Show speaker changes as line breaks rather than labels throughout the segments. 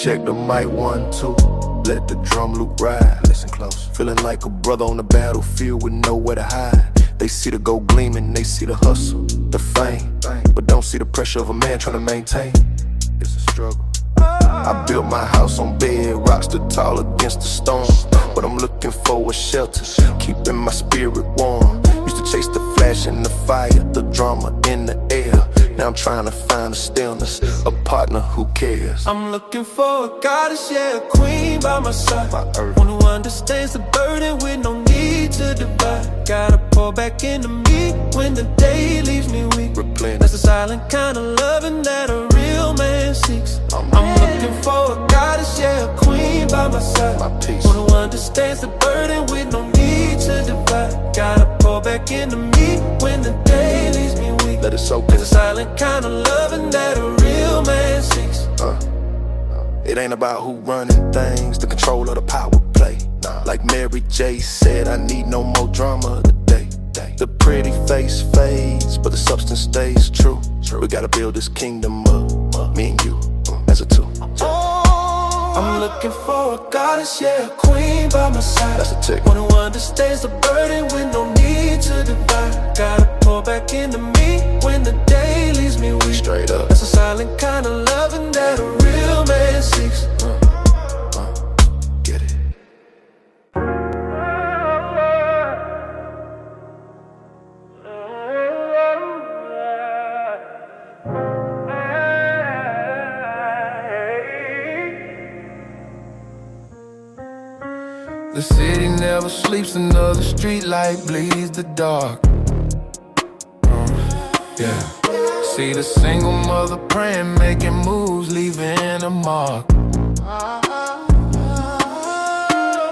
check the mic 1, 2. Let the drum loop ride. Listen close. Feeling like a brother on the battlefield with nowhere to hide. They see the gold gleaming, they see the hustle, the fame, but don't see the pressure of a man trying to maintain. It's a struggle. I built my house on bedrocks, stood tall against the storm, but I'm looking for a shelter, keeping my spirit warm. Used to chase the flash and the fire, the drama in the air. Now I'm trying to find a stillness, a partner who cares.
I'm looking for a goddess, yeah, a queen by my side. One who understands the burden with no need to divide. Gotta pour back into me when the day leaves me weak. That's the silent kind of loving that a real man seeks. I'm looking for a goddess, yeah, a queen by my side. One who understands the burden with no need to divide. Gotta pour back into me when the day leaves me weak.
Let it soak in.
That's the silent kind of loving that a real man seeks.
It ain't about who running things, the control of the power play. Like Mary J said, I need no more drama today. The pretty face fades, but the substance stays true. We gotta build this kingdom up, me and you, as a two.
I'm looking for a goddess, yeah, a queen by my side.
That's a tick.
One who understands the burden with no need to divide. Gotta pour back into me when the day leaves me weak.
Straight up.
That's a silent kind of loving that a real man seeks.
Get it.
The city never sleeps, another street light bleeds the dark. Yeah. See the single mother praying, making moves, leaving a mark.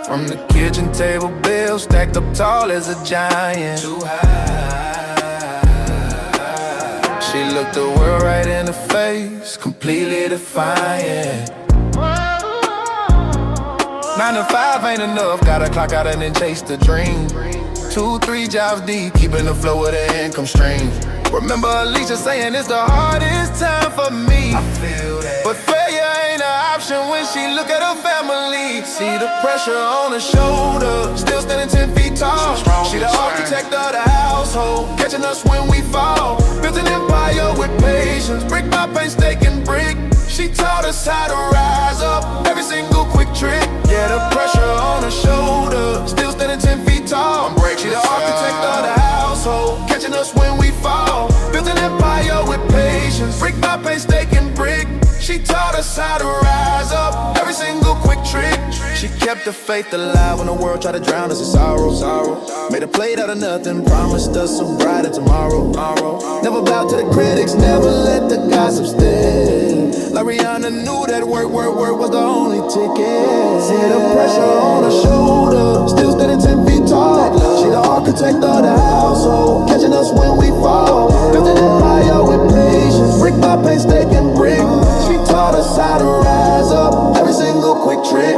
From the kitchen table, bills stacked up tall as a giant. Too high. She looked the world right in the face, completely defiant. 9 to 5 ain't enough, gotta clock out and then chase the dream. 2, 3 jobs deep, keeping the flow of the income stream. Remember Alicia saying it's the hardest time for me. I feel that. But failure ain't an option when she look at her family. See the pressure on her shoulder, still standing 10 feet tall. She the architect of the household, catching us when we fall. Built an empire with patience, brick by painstaking brick. She taught us how to rise up, every single quick trick. Yeah, the pressure on her shoulder, still standing 10 feet tall. She the architect of the household, catching us when we fall. Built an empire with patience, brick by painstaking brick. She taught us how to rise up, every single quick trick. She kept the faith alive when the world tried to drown us in sorrow. Made a plate out of nothing, promised us a brighter tomorrow. Never bowed to the critics, never let the gossip stay. Like Rihanna knew that work was the only ticket. See the pressure on her shoulder, still standing 10 feet tall. She the architect of the household, catching us when we fall. Built an empire with patience, brick by painstaking brick. She taught us how to rise up, every single quick trick.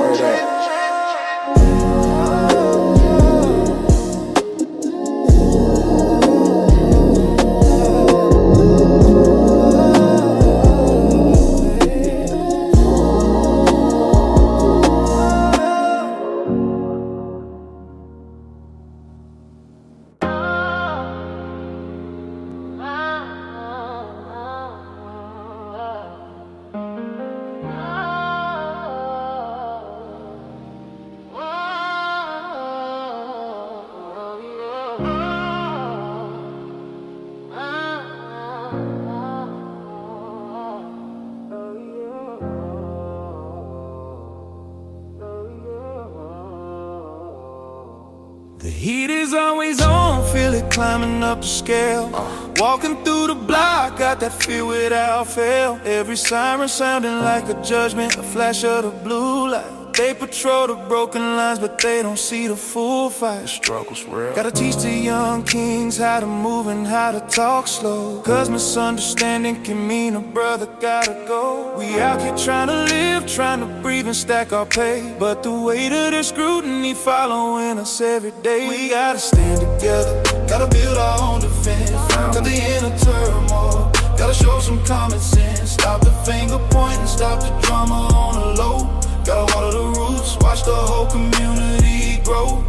The heat is always on, feel it climbing up the scale. Walking through the block, got that feel without fail. Every siren sounding like a judgment, a flash of the blue light. They patrol the broken lines, but they don't see the full fight. The struggle's real. Gotta teach the young kings how to move and how to talk slow, cause misunderstanding can mean a brother gotta go. We out here trying to live, trying to breathe and stack our pay, but the weight of the scrutiny following us every day. We gotta stand together, gotta build our own defense. Got the inner turmoil, gotta show some common sense. Stop the finger pointing, stop the drama on the low. Gotta water the roots, watch the whole community grow.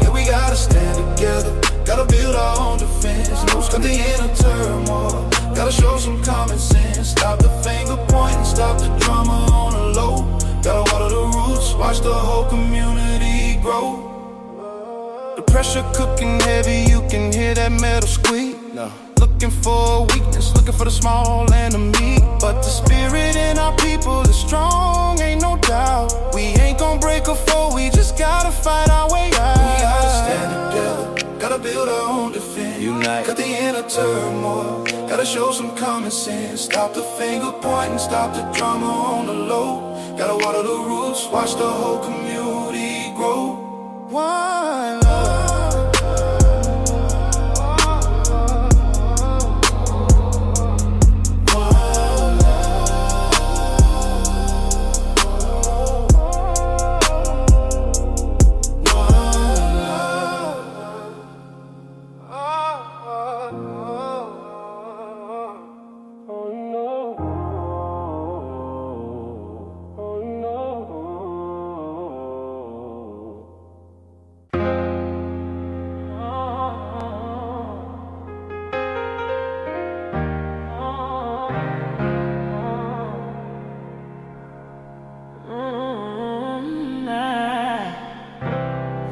Yeah, we gotta stand together, gotta build our own defense. Cut the inner turmoil, gotta show some common sense. Stop the finger pointing, stop the drama on the low. Gotta water the roots, watch the whole community grow. The pressure cooking heavy, you can hear that metal squeak. No. Looking for weakness, looking for the small and the meek. But the spirit in our people is strong, ain't no doubt. We ain't gon' break a foe, we just gotta fight our way out. We gotta stand together, gotta build our own defense. Unite. Cut the inner turmoil, gotta show some common sense. Stop the finger pointing, stop the drama on the low. Gotta water the roots, watch the whole community grow. One love.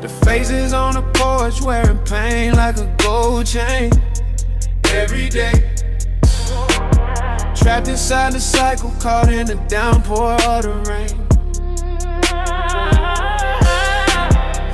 The faces on the porch wearing pain like a gold chain. Every day trapped inside the cycle, caught in the downpour of the rain.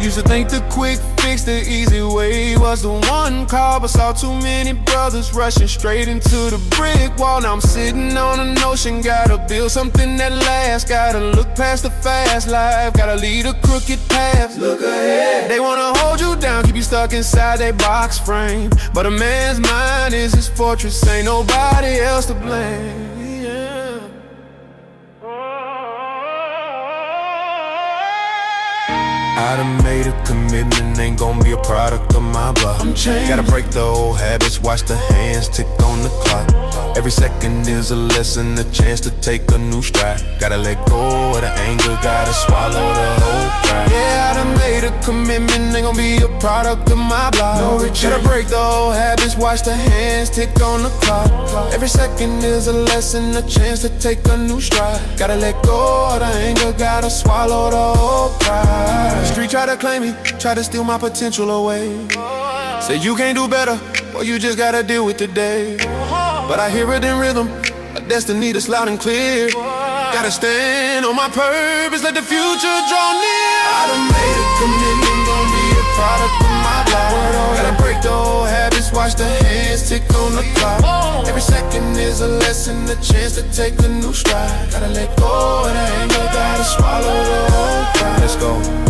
Used to think the quick fix, the easy way was the one call, but saw too many brothers rushing straight into the brick wall. Now I'm sitting on a notion, gotta build something that lasts. Gotta look past the fast life, gotta lead a crooked path. Look ahead. They wanna hold you down, keep you stuck inside their box frame, but a man's mind is his fortress, ain't nobody else to blame.
I done made a commitment, ain't gon' be a product of my block. Gotta break the old habits, watch the hands tick on the clock. Every second is a lesson, a chance to take a new stride. Gotta let go of the anger, gotta swallow the whole pride.
Yeah, I done made a commitment, ain't gon' be a product of my block. No retreat. Gotta break the old habits, watch the hands tick on the clock. Every second is a lesson, a chance to take a new stride. Gotta let go of the anger, gotta swallow the whole pride. Street try to claim me, try to steal my potential away. Say you can't do better, or you just gotta deal with today. But I hear it in rhythm, a destiny that's loud and clear. Gotta stand on my purpose, let the future draw near. I done made a commitment, gon' be a product of my block. Gotta break the old habits, watch the hands tick on the clock. Every second is a lesson, a chance to take a new stride. Gotta let go of the anger, gotta swallow the whole pride.
Let's go.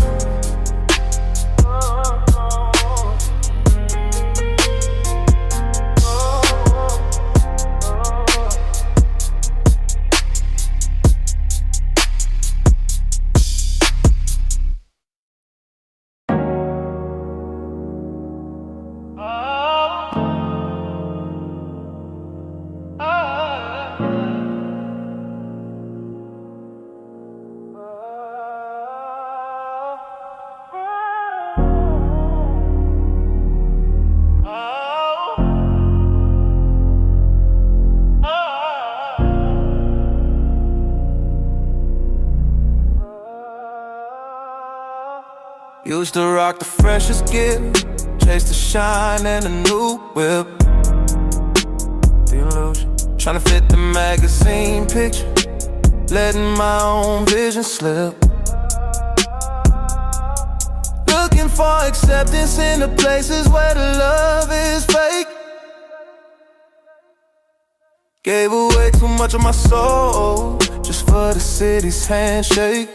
Used to rock the freshest gear, chase the shine and a new whip. The illusion, tryna fit the magazine picture, letting my own vision slip. Looking for acceptance in the places where the love is fake. Gave away too much of my soul just for the city's handshake.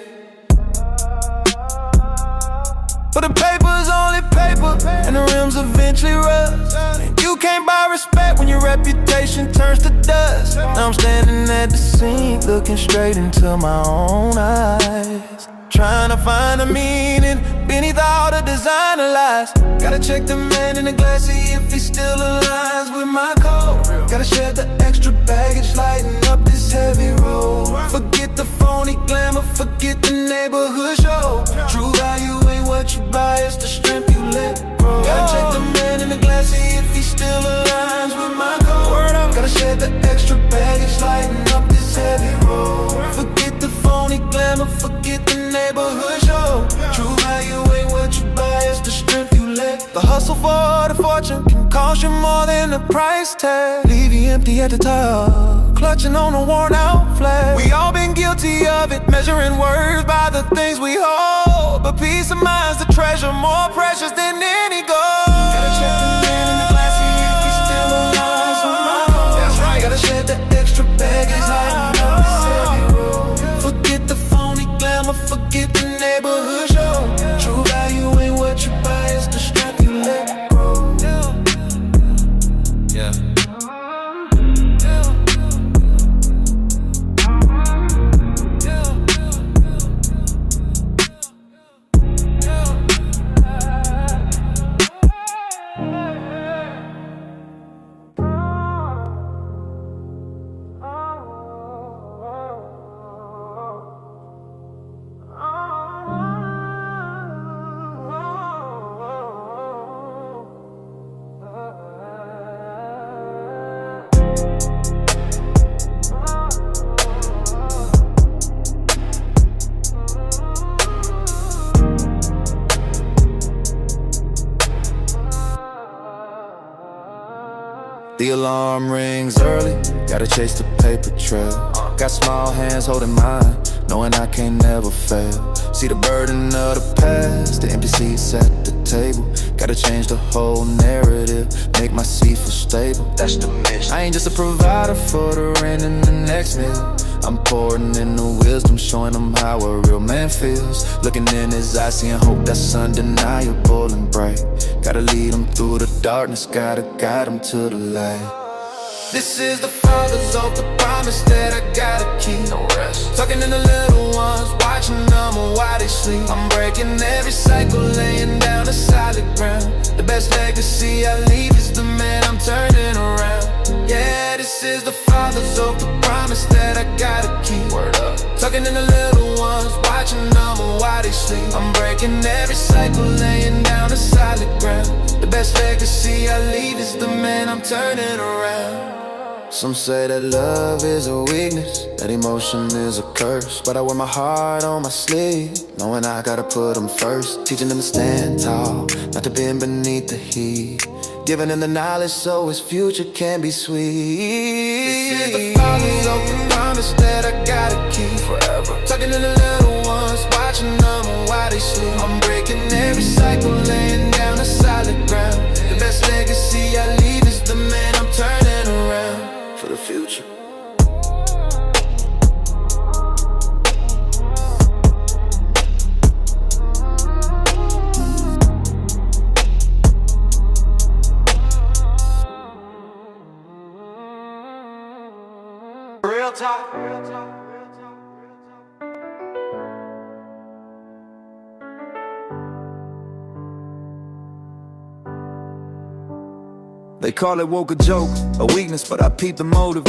But the paper's only paper, and the rims eventually rust. And you can't buy respect when your reputation turns to dust. Now I'm standing at the scene, looking straight into my own eyes, trying to find a meaning beneath all the designer lies. Gotta check the man in the glass, see if he still aligns with my code. Gotta shed the extra baggage, lighten up this heavy road. Forget the phony glamour, forget the neighborhood show. True value ain't what you buy, it's the strength you let grow. Gotta check the man in the glass, see if he still aligns with my code. Gotta shed the extra baggage, lighten up this heavy road. Forget the phony glamour, forget the neighborhood show. True value ain't what you buy, it's the strength you let. The hustle for the fortune can cost you more than the price tag. Leave you empty at the top, clutching on a worn out flag. We all been guilty of it, measuring worth by the things we hold. But peace of mind's the treasure, more precious than any gold. Gotta check the man in the glass, see if he still aligns with my goals. That's right. Gotta shed the extra baggage, lighten up this heavy road. Forget the phony glamour, forget the neighborhood show. True value ain't what you buy, it's the strength you let grow. Yeah.
The alarm rings early, gotta chase the paper trail. Got small hands holding mine, knowing I can't never fail. See the burden of the past, the empty seats at the table. Gotta change the whole narrative, make my seat feel stable. That's the mission. I ain't just a provider for the rent and the next meal. I'm pouring in the wisdom, showing them how a real man feels. Looking in his eyes, seeing hope that's undeniable and bright. Gotta lead them through the darkness, gotta guide them to the light.
This is the father's oath, the promise that I gotta keep. No rest. Talking to the little ones, watching them while they sleep. I'm breaking every cycle, laying down a solid ground. The best legacy I leave is the man I'm turning around. Yeah, this is the father's oath, the promise that I gotta keep. Word up. Talking to the little ones, watching them while they sleep. I'm breaking every cycle, laying down a solid ground. The best legacy I leave is the man I'm turning around.
Some say that love is a weakness, that emotion is a curse. But I wear my heart on my sleeve, knowing I gotta put them first. Teaching them to stand tall, not to bend beneath the heat. Giving him the knowledge so his future can be sweet.
This is the father's oath, the promise that I gotta keep forever. Talking to the little ones, watching them while they sleep. I'm breaking every cycle, laying down a solid ground. The best legacy I leave is the man I'm turning around for the future. Real talk.
They call it woke a joke, a weakness, but I peep the motive.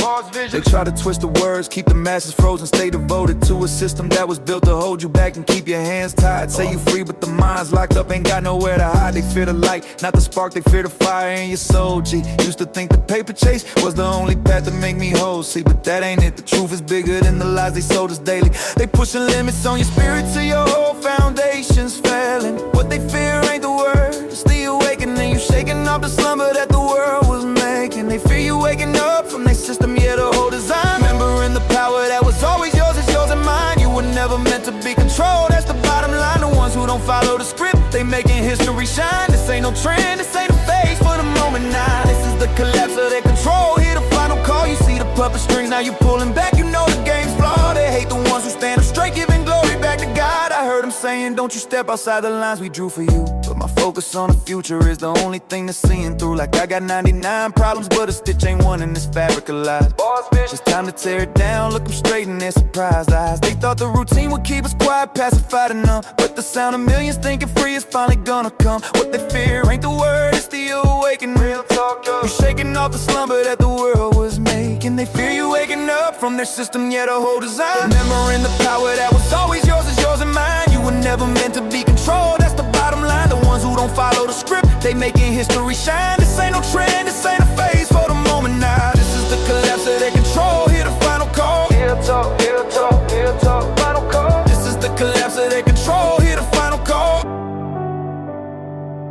They try to twist the words, keep the masses frozen, stay devoted to a system that was built to hold you back and keep your hands tied. Say you free, but the mind's locked up, ain't got nowhere to hide. They fear the light, not the spark, they fear the fire in your soul, G. Used to think the paper chase was the only path to make me whole, see, but that ain't it. The truth is bigger than the lies they sold us daily. They pushing limits on your spirit till your whole foundation's failing. What they fear ain't the word, it's the awakening. You shaking off the slumber that the world was making. They fear you waking up from their system, yeah, the whole design. Remembering the power that was always yours is yours and mine. You were never meant to be controlled, that's the bottom line. The ones who don't follow the script, they making history shine. This ain't no trend, this ain't a phase for the moment now. This is the collapse of their control, here the final call. You see the puppet strings, now you pulling back, you know the game's flawed. They hate the ones who stand up straight, giving glory back to God. I heard them saying, don't you step outside the lines we drew for you. But my focus on the future is the only thing that's seeing through. Like I got 99 problems, but a stitch ain't one in this fabric of lies. Boss, bitch, it's time to tear it down, look them straight in their surprised eyes. They thought the routine would keep us quiet, pacified and numb, but the sound of millions thinking free is finally gonna come. What they fear ain't the word, it's the awakening. Real talk, you're shaking off the slumber that the world was making. and they fear you waking up from their system, yeah, the whole design. Remembering the power that was always yours is yours and mine. You were never meant to be controlled, that's the bottom line. The ones who don't follow the script, they making history shine. This ain't no trend, this ain't a phase for the moment now. This is the collapse of their control, hear the final call. He'll talk, he'll talk, he'll talk, final call. This is the collapse of their control, hear the final call.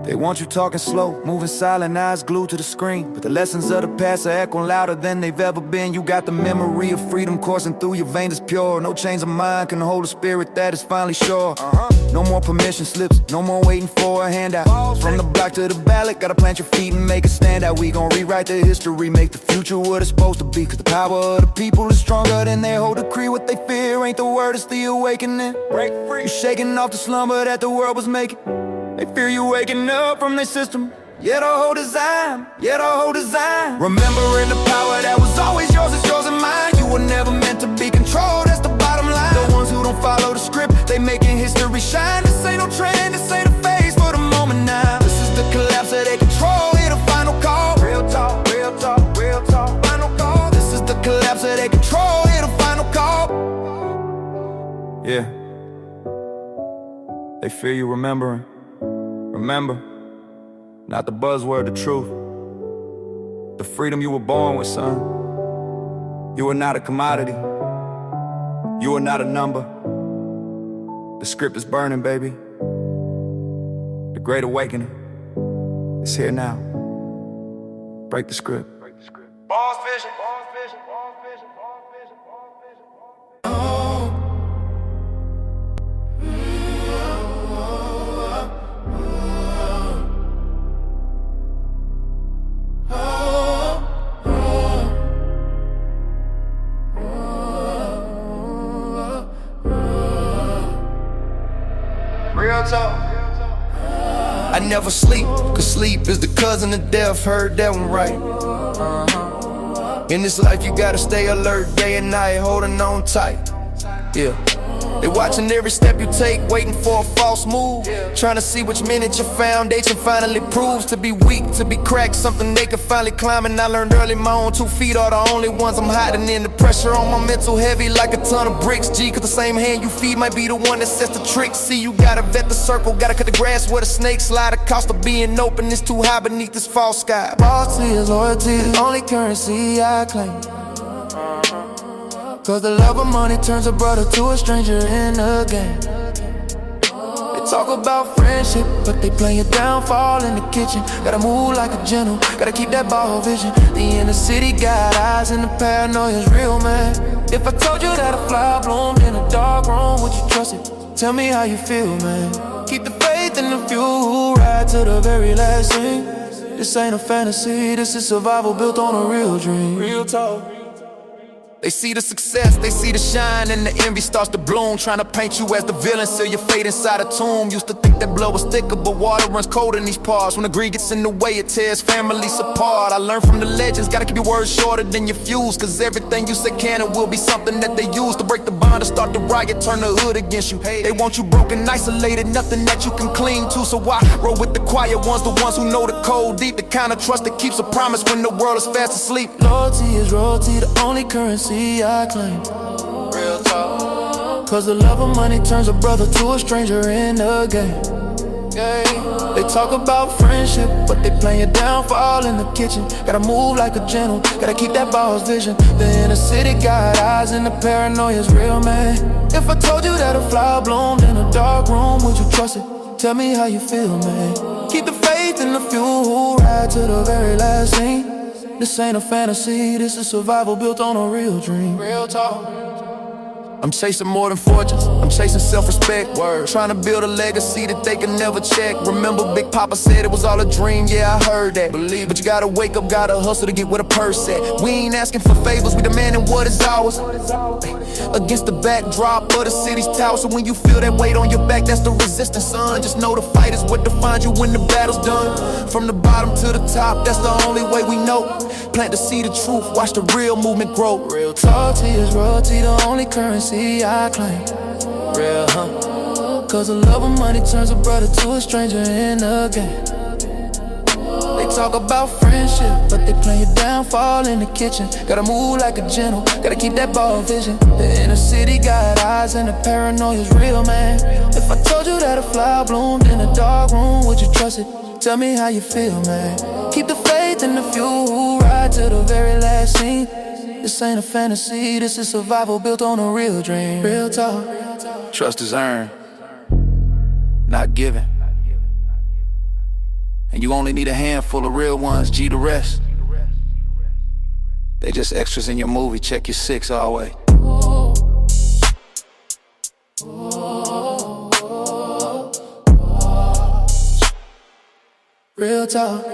They want you talking slow, moving silent, eyes glued to the screen. But the lessons of the past are echoing louder than they've ever been. You got the memory of freedom coursing through your veins, is pure. No chains of mind can hold a spirit that is finally sure. No more permission slips, no more waiting for a handout. From the block to the ballot, gotta plant your feet and make a stand out. We gon' rewrite the history, make the future what it's supposed to be. Cause the power of the people is stronger than their whole decree. What they fear ain't the word, it's the awakening. Break free, you shaking off the slumber that the world was making. They fear you waking up from their system, yeah, the whole design, yeah, the whole design. Remembering the power that was always yours is yours and mine. You were never meant to be controlled, that's the bottom line. The ones who don't follow the script, they making history shine. This ain't no trend, this ain't a phase for the moment now. This is the collapse of their control, hear the final call. Real talk, real talk, real talk, final call. This is the collapse of their control, hear the final call. Yeah, they fear you remembering. Remember, not the buzzword, the truth. The freedom you were born with, son. You are not a commodity. You are not a number. The script is burning, baby. The great awakening is here now. Break the script. Boss vision. Boss vision. Boss vision. Boss vision. Boss vision. Boss vision. I never sleep, cause sleep is the cousin of death, heard that one right. In this life you gotta stay alert day and night, holding on tight. Yeah, they watching every step you take, waiting for a false move. Trying to see which minute your foundation finally proves to be weak, to be cracked, something they can finally climb. And I learned early my own 2 feet are the only ones I'm hiding in. The pressure on my mental heavy like a ton of bricks, G. Cause the same hand you feed might be the one that sets the trick. See, you gotta vet the circle, gotta cut the grass where the snakes lie. The cost of being open is too high beneath this false sky. Loyalty is loyalty, the only currency I claim. Cause the love of money turns a brother to a stranger in a game. They talk about friendship, but they play your downfall in the kitchen. Gotta move like a general, gotta keep that ball vision. The inner city got eyes and the paranoia's real, man. If I told you that a flower bloomed in a dark room, would you trust it? Tell me how you feel, man. Keep the faith in the few who ride to the very last thing. This ain't a fantasy, this is survival built on a real dream. Real talk. They see the success, they see the shine, and the envy starts to bloom. Trying to paint you as the villain, seal your fate inside a tomb. Used to think that blood was thicker, but water runs cold in these parts. When the greed gets in the way, it tears families apart. I learned from the legends, gotta keep your words shorter than your fuse. Cause everything you say can and will be something that they use to break the bond, to start the riot, turn the hood against you. They want you broken, isolated, nothing that you can cling to. So I roll with the quiet ones, the ones who know the code deep. The kind of trust that keeps a promise when the world is fast asleep. Loyalty is royalty, the only currency I claim. Real talk. Cause the love of money turns a brother to a stranger in the game. They talk about friendship, but they play your downfall in the kitchen. Gotta move like a general, gotta keep that boss vision. The inner city got eyes and the paranoia's real, man. If I told you that a flower bloomed in a dark room, would you trust it? Tell me how you feel, man. Keep the faith in the few who ride to the very last scene. This ain't a fantasy, this is survival built on a real dream. Real talk. I'm chasing more than fortunes, I'm chasing self-respect. Trying to build a legacy that they can never check. Remember Big Papa said it was all a dream, yeah I heard that. But you gotta wake up, gotta hustle to get where the purse at. We ain't asking for favors, we demanding what is ours. Against the backdrop of the city's tower. So when you feel that weight on your back, that's the resistance, son. Just know the fight is what defines you when the battle's done. From the bottom to the top, that's the only way we know. Plant to see the truth, watch the real movement grow. Real talk is royalty, the only currency I claim. Real, huh? Cause the love of money turns a brother to a stranger in the game. They
talk about friendship, but they play your downfall in the kitchen. Gotta move like a gentle, gotta keep that ball vision. The inner city got eyes and the paranoia's real, man. If I told you that a flower bloomed in a dark room, would you trust it? Tell me how you feel, man. Keep the faith in the few who ride to the very last scene. This ain't a fantasy, this is survival built on a real dream. Real talk.
Trust is earned, not given. And you only need a handful of real ones, G the rest. They just extras in your movie, check your 6 always.
Real talk.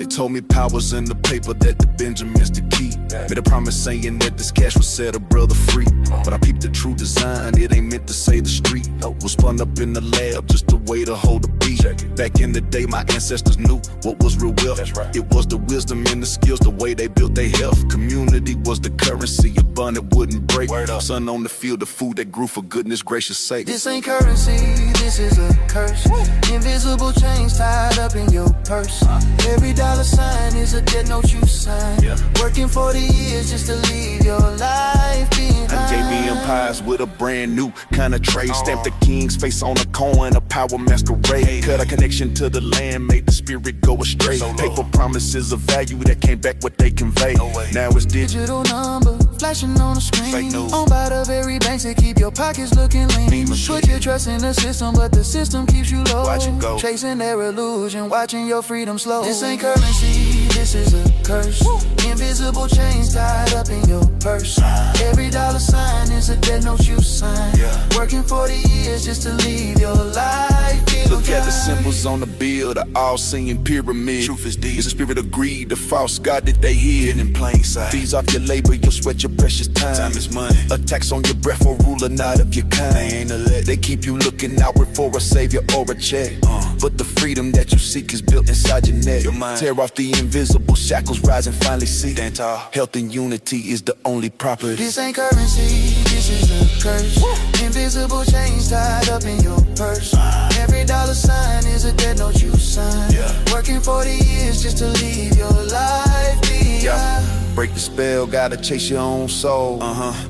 Told me powers in the paper that the Benjamins to keep. Made a promise saying that this cash would set a brother free. But I peeped the true design, it ain't meant to say the street. Was spun up in the lab just a way to hold a beat. Back in the day my ancestors knew what was real wealth. It was the wisdom and the skills, the way they built their health. Community was the currency, a bun that wouldn't break. Sun on the field, the food that grew for goodness gracious sake.
This ain't currency, this is a curse. Invisible chains tied up in your purse. Every dollar sign is a dead note you sign. Working 40 years just to leave your life behind.
I gave me empires with a brand new kind of trade. Stamped the king's face on a coin, a power masquerade. Cut a connection to the land, made the spirit go astray. Paper promises of value that came back what they convey. Now it's
digital number flashing on the screen. Owned by the very banks that keep your pockets looking lean. Put your trust in the system, but the system keeps you low.
Watch it go.
Chasing their illusion, watching your freedom slow. This ain't currency, this is a curse. Invisible chains tied up in your purse. Every dollar sign is a dead note you sign. Working 40 years just to leave your life.
Look at the symbols on the bill, the all-seeing pyramid. Truth is deep. It's the spirit of greed, the false god that they hid in plain sight. Fees off your labor, your sweat, your precious time. Time is money. A tax on your breath, or ruler not of your kind. They ain't a let. They keep you looking outward for a savior or a check. But the freedom that you seek is built inside your neck. Your mind. Tear off the invisible shackles, rise and finally see. Stand tall. Health and unity is the only property.
This ain't currency, this is a curse. Invisible chains tied up in your purse. Every dollar sign is a dead note you sign. Working 40 years just to leave your life behind.
Break the spell, gotta chase your own soul.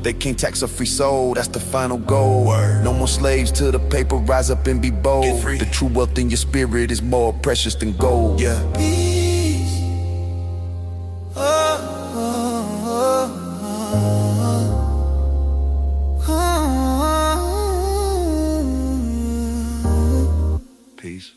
They can't tax a free soul, that's the final goal. No more slaves to the paper, rise up and be bold. The true wealth in your spirit is more precious than gold.
Peace.
Peace.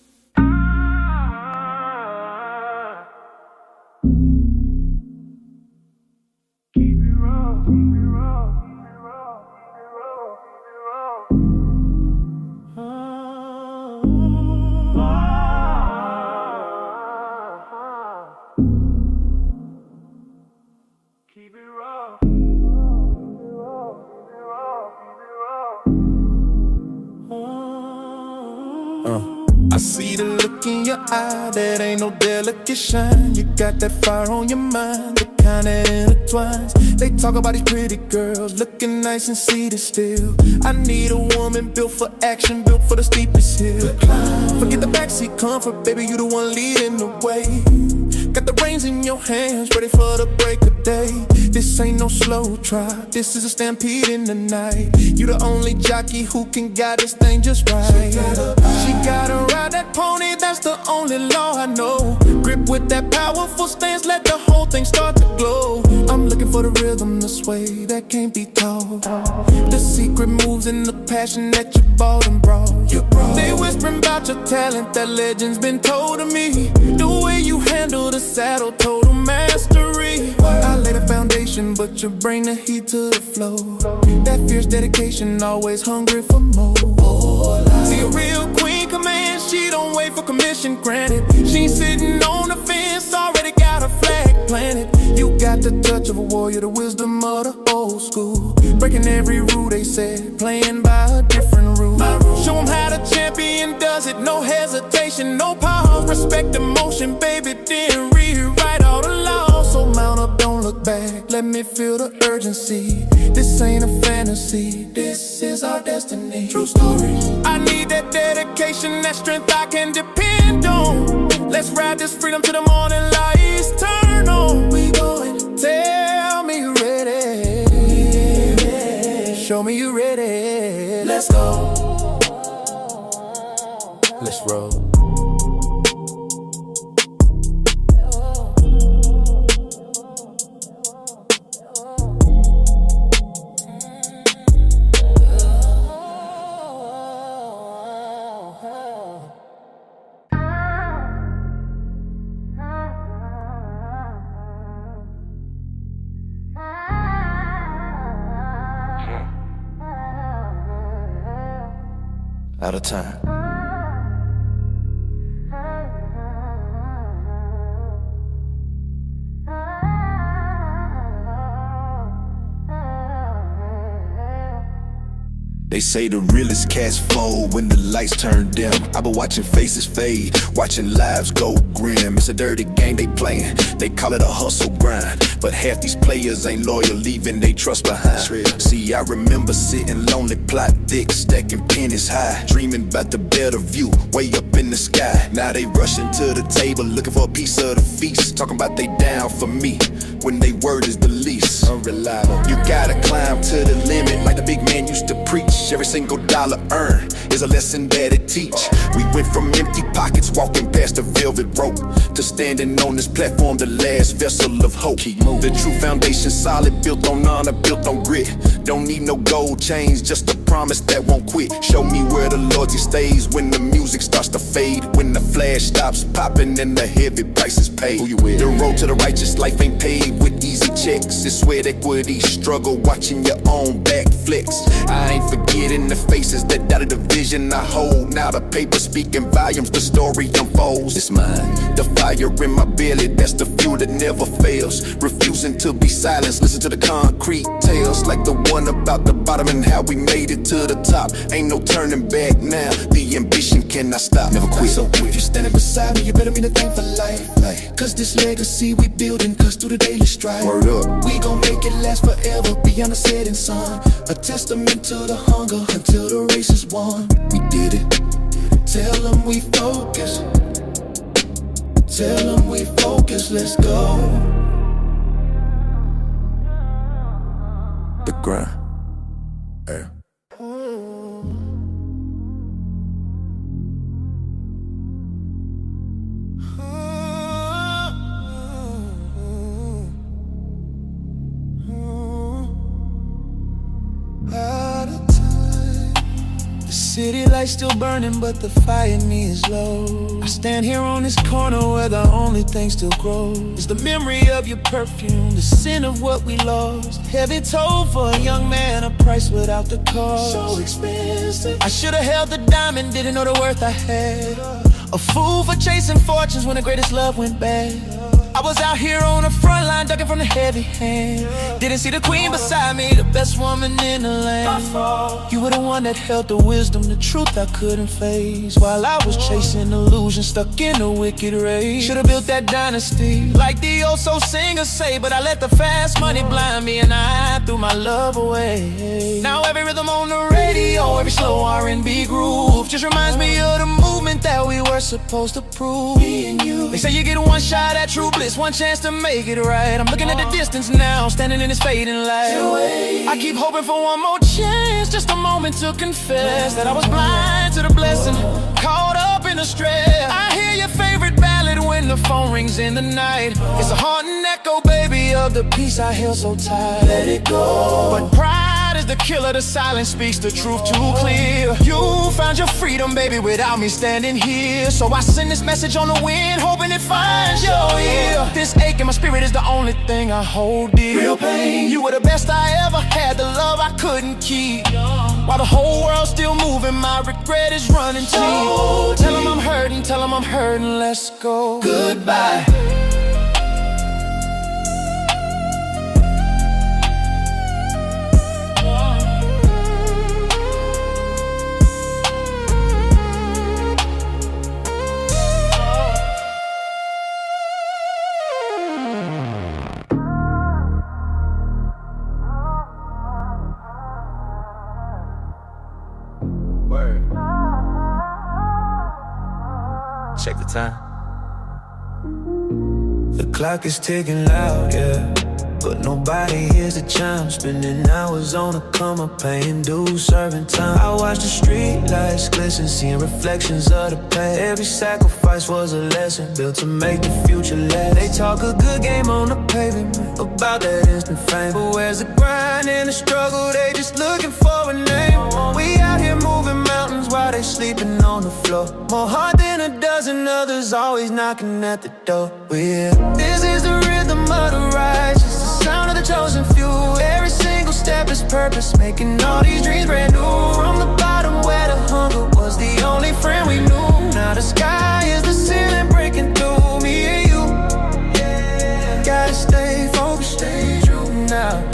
I see the look in your eye, that ain't no delicate shine. You got that fire on your mind, the kind that intertwines. They talk about these pretty girls, looking nice and seated still. I need a woman built for action, built for the steepest hill. Forget the backseat comfort, baby, you the one leading the way. Got the reins in your hands, ready for the break of day. This ain't no slow drive, this is a stampede in the night. You the only jockey who can guide this thing just right. She gotta ride that pony, that's the only law I know. Grip with that powerful stance, let the whole thing start to glow. I'm looking for the rhythm, the sway that can't be taught. The secret moves and the passion that you bought and brought. They whispering about your talent, that legend's been told to me. The way you handle the saddle, total mastery. I lay the foundation, but you bring the heat to the flow. That fierce dedication, always hungry for more. See, a real queen command, she don't wait for commission granted. She ain't sitting on the fence, already got a flag planted. You got got the touch of a warrior, the wisdom of the old school. Breaking every rule they said, playing by a different rule. Show them how the champion does it, no hesitation, no pause. Respect the motion, baby, then rewrite all the laws. So mount up, don't look back, let me feel the urgency. This ain't a fantasy, this is our destiny. True story. I need that dedication, that strength I can depend on. Let's ride this freedom till the morning lights turn on. We going, tell me you ready. Show me you ready. Let's go. Let's roll.
Out of time.
They say the realest cats fold when the lights turn dim. I been watching faces fade, watching lives go grim. It's a dirty game they playin', they call it a hustle grind. But half these players ain't loyal, leaving they trust behind. See, I remember sitting lonely, plot thick, stacking pennies high, dreaming about the better view, way up in the sky. Now they rushing to the table, looking for a piece of the feast, talking about they down for me, when they word is the least. Unreliable. You gotta climb to the limit, like the big man used to preach. Every single dollar earned is a lesson that it teach. We went from empty pockets, walking past the velvet rope, to standing on this platform, the last vessel of hope. The true foundation solid, built on honor, built on grit. Don't need no gold chains, just a promise that won't quit. Show me where the loyalty stays when the music starts to fade, when the flash stops popping and the heavy prices paid. The road to the righteous life ain't paid with easy checks. It's sweat equity struggle, watching your own back flex. I ain't forgetting the faces that doubted the vision I hold. Now the paper speaking volumes, the story unfolds. It's mine, the fire in my belly, that's the fuel that never fails. Refusing to be silenced, listen to the concrete tales, like the one about the bottom and how we made it to the top. Ain't no turning back now, the ambition cannot stop. Never quit. So if you're standing beside me, you better mean a thing for life. Cause this legacy we building, cause through the daily strife, word up, we gon' make it last forever, beyond the setting sun. A testament to the hunger, until the race is won. We did it. Tell them we focus. Tell them we focus, let's go.
The grind. Yeah.
City lights still burning, but the fire in me is low. I stand here on this corner where the only thing still grows is the memory of your perfume, the sin of what we lost. Heavy toll for a young man, a price without the cost. So expensive. I should've held the diamond, didn't know the worth I had. A fool for chasing fortunes when the greatest love went bad. I was out here on the front line, ducking from the heavy hand. Didn't see the queen beside me, the best woman in the land. You were the one that held the wisdom, the truth I couldn't face, while I was chasing illusions, stuck in a wicked race. Should've built that dynasty, like the oh-so singers say, but I let the fast money blind me, and I threw my love away. Now every rhythm on the radio, every slow R&B groove, just reminds me of the movement that we were supposed to prove. Me and you. They say you get one shot at true bliss, one chance to make it right. I'm looking at the distance now, standing in this fading light. I keep hoping for one more chance, just a moment to confess that I was blind to the blessing, caught up in the stress. I hear your favorite ballad when the phone rings in the night. It's a haunting echo, baby, of the peace I held so tight. Let it go. But pride is the killer, the silence speaks the truth too clear. You found your freedom, baby, without me standing here. So I send this message on the wind, hoping it finds your ear. This ache in my spirit is the only thing I hold dear. Real pain. You were the best I ever had, the love I couldn't keep. While the whole world's still moving, my regret is running deep. Tell them I'm hurting, let's go. Goodbye.
time.
The clock is ticking loud, yeah, but nobody hears the chime. Spending hours on a come up, paying dues, serving time. I watch the street lights glisten, seeing reflections of the past. Every sacrifice was a lesson, built to make the future last. They talk a good game on the pavement, about that instant fame, but where's the grind and the struggle? They just looking for a name. We out here moving mountains while they sleeping on the floor. More heart than a dozen others, always knocking at the door. This is the rhythm of the righteous, the sound of the chosen few. Every single step is purpose, making all these dreams brand new. From the bottom where the hunger was the only friend we knew. Now the sky is the ceiling breaking through. Me and you, yeah. Gotta stay focused, stay true now.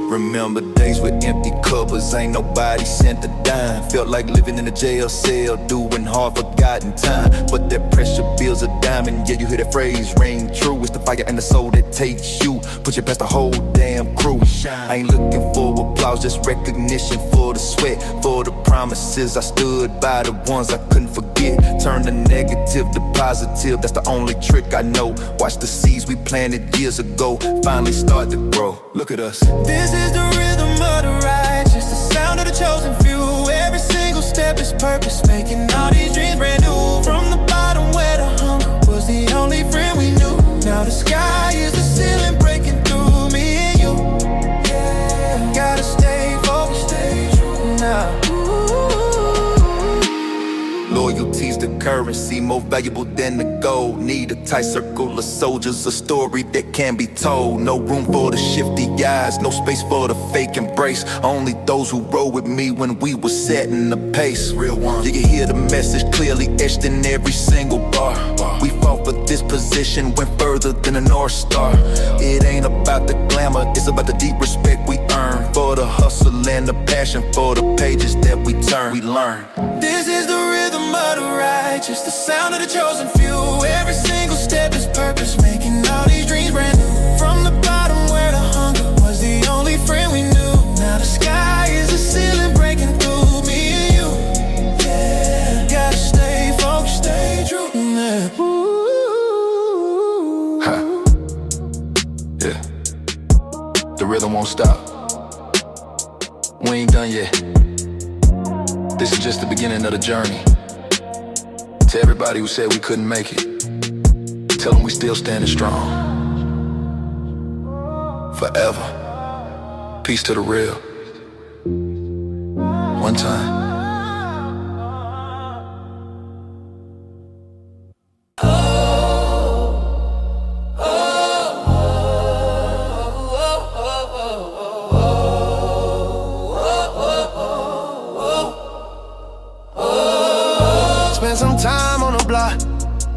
Remember days with empty cupboards, ain't nobody sent a dime. Felt like living in a jail cell, doing hard forgotten time. But that pressure builds a diamond, yeah, you hear that phrase ring true. It's the fire and the soul that takes you, put you past the whole damn crew. I ain't looking for applause, just recognition for the sweat, for the promises I stood by, the ones I couldn't forget. Turn the negative to positive, that's the only trick I know. Watch the seeds we planted years ago finally start to grow. Look at us.
This is the rhythm of the righteous, the sound of the chosen few. Every single step is purpose, making all these dreams brand new. From the bottom where the hunger was the only friend we knew. Now the sky is the ceiling breaking through. Me and you, yeah. Gotta stay focused, stay true now.
Loyalty's the currency, more valuable than the gold. Need a tight circle of soldiers, a story that can be told. No room for the shifty eyes, no space for the fake embrace. Only those who roll with me when we were setting the pace. Real one. You can hear the message clearly etched in every single bar. We fought for this position, went further than a North Star. It ain't about the glamour, it's about the deep respect we earn. For the hustle and the passion, for the pages that we turn, we learn.
This is the rhythm of the righteous, the sound of the chosen few. Every single step is purpose, making all these dreams brand new. From the bottom where the hunger was the only friend we knew. Now the sky is the ceiling breaking through. Me and you, yeah. Gotta stay focused, stay true. Yeah.
Ha. Yeah. The rhythm won't stop. We ain't done yet. This is just the beginning of the journey. To everybody who said we couldn't make it, tell them we still standing strong. Forever. Peace to the real. One time.
Spend some time on the block,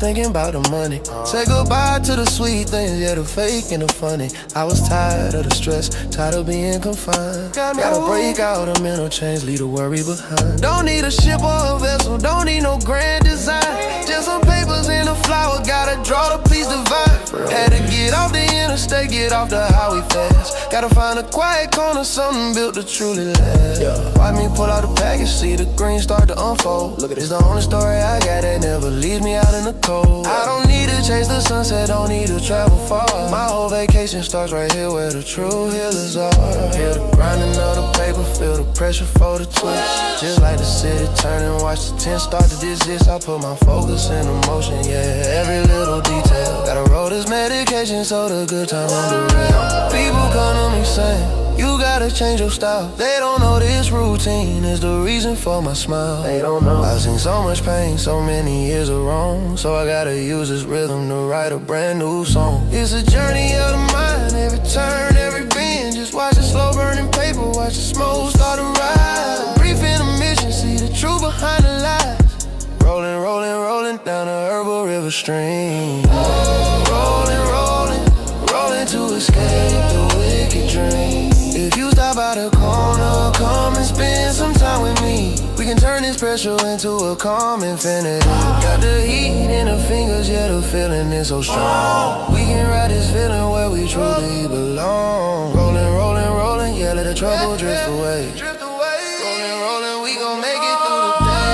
thinking about the money. Say goodbye to the sweet things, yeah, the fake and the funny. I was tired of the stress, tired of being confined. Gotta break out a mental change, leave the worry behind. Don't need a ship or a vessel, don't need no grand design. Just some papers and a flower, gotta draw the piece divine. Had to get off the interstate, get off the highway fast. Gotta find a quiet corner, something built to truly last. Watch me pull out the package, see the green start to unfold. Look at this, the only story I got that never leaves me out in the cold. I don't need to chase the sunset, don't need to travel far. My whole vacation starts right here where the true healers are. Feel the grinding of the paper, feel the pressure for the twist. Just like the city turning, watch the tent start to desist. I put my focus in motion, yeah, every little detail. Gotta roll this medication so the good time on the real. People come to me saying, you gotta change your style. They don't know this routine is the reason for my smile. They don't know I've seen so much pain, so many years of wrong. So I gotta use this rhythm to write a brand new song. It's a journey of the mind, every turn, every bend. Just watch the slow burning paper, watch the smoke start to rise. Brief intermission, see the truth behind the lies. Rolling, rolling, rolling down the herbal river stream. Rolling, rolling, rolling to escape the wicked dream. If you stop by the corner, come and spend some time with me. We can turn this pressure into a calm infinity. Got the heat in the fingers, yeah, the feeling is so strong. We can ride this feeling where we truly belong. Rolling, rolling, rolling, yeah, let the trouble drift away. Rolling, rolling, we gon' make it through the day.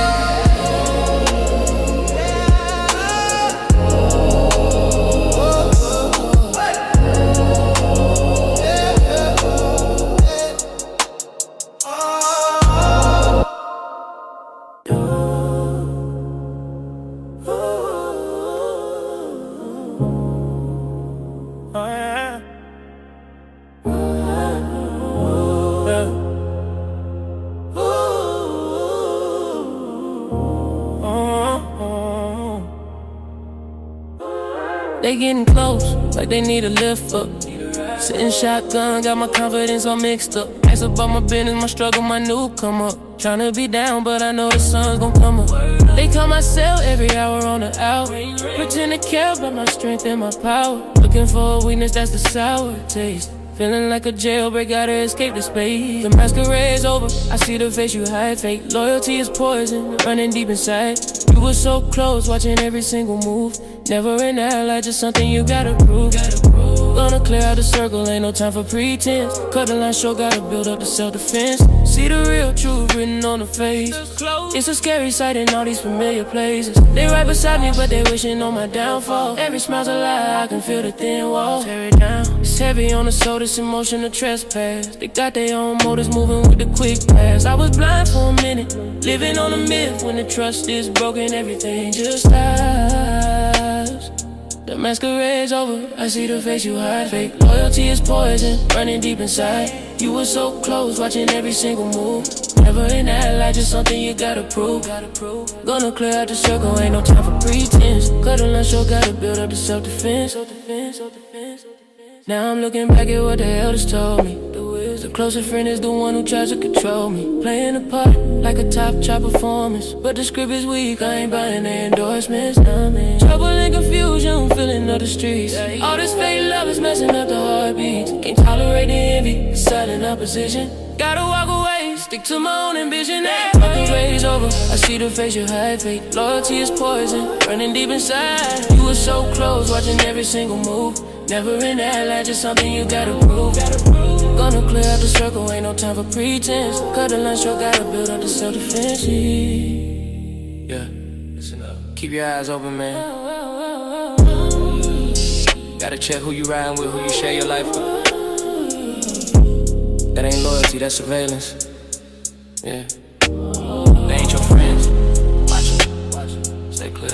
They getting close, like they need a lift up. Sitting shotgun, got my confidence all mixed up. Ask about my business, my struggle, my newcomer. Tryna be down, but I know the sun's gon' come up. They call my cell every hour on the hour. Pretend to care about my strength and my power. Looking for a weakness, that's the sour taste. Feeling like a jailbreak, gotta escape the space. The masquerade's over, I see the face you hide. Fake loyalty is poison, running deep inside. You were so close, watching every single move. Never an ally, just something you gotta prove. Gonna clear out the circle, ain't no time for pretense. Cut the line short, gotta build up the self-defense. See the real truth written on the face. It's a scary sight in all these familiar places. They right beside me, but they wishing on my downfall. Every smile's a lie, I can feel the thin wall. Tear it down, it's heavy on the soul, this emotional trespass. They got their own motives moving with the quick pass. I was blind for a minute, living on a myth. When the trust is broken, everything just stops. The masquerade's over, I see the face you hide. Fake loyalty is poison, running deep inside. You were so close, watching every single move. Never an ally, just something you gotta prove. Gonna clear out the circle, ain't no time for pretense. Cut the line short, gotta build up the self-defense. Now I'm looking back at what the elders told me. The closest friend is the one who tries to control me. Playing a part like a top performance. But the script is weak, I ain't buying their endorsements. Nah, man. Trouble and confusion, feeling of the streets. All this fake love is messing up the heartbeats. Can't tolerate the envy, the silent opposition. Gotta walk away, stick to my own ambition. The race over, I see the face you hide. Fake loyalty is poison, running deep inside. You were so close, watching every single move. Never an ally, just something you gotta prove. Gonna clear out the circle, ain't no time for pretense. Cut the line short, gotta build up the self-defense. Yeah, listen up. Keep your eyes open, man. Gotta check who you riding with, who you share your life with. That ain't loyalty, that's surveillance. Yeah, they ain't your friends. Watch them, stay clear.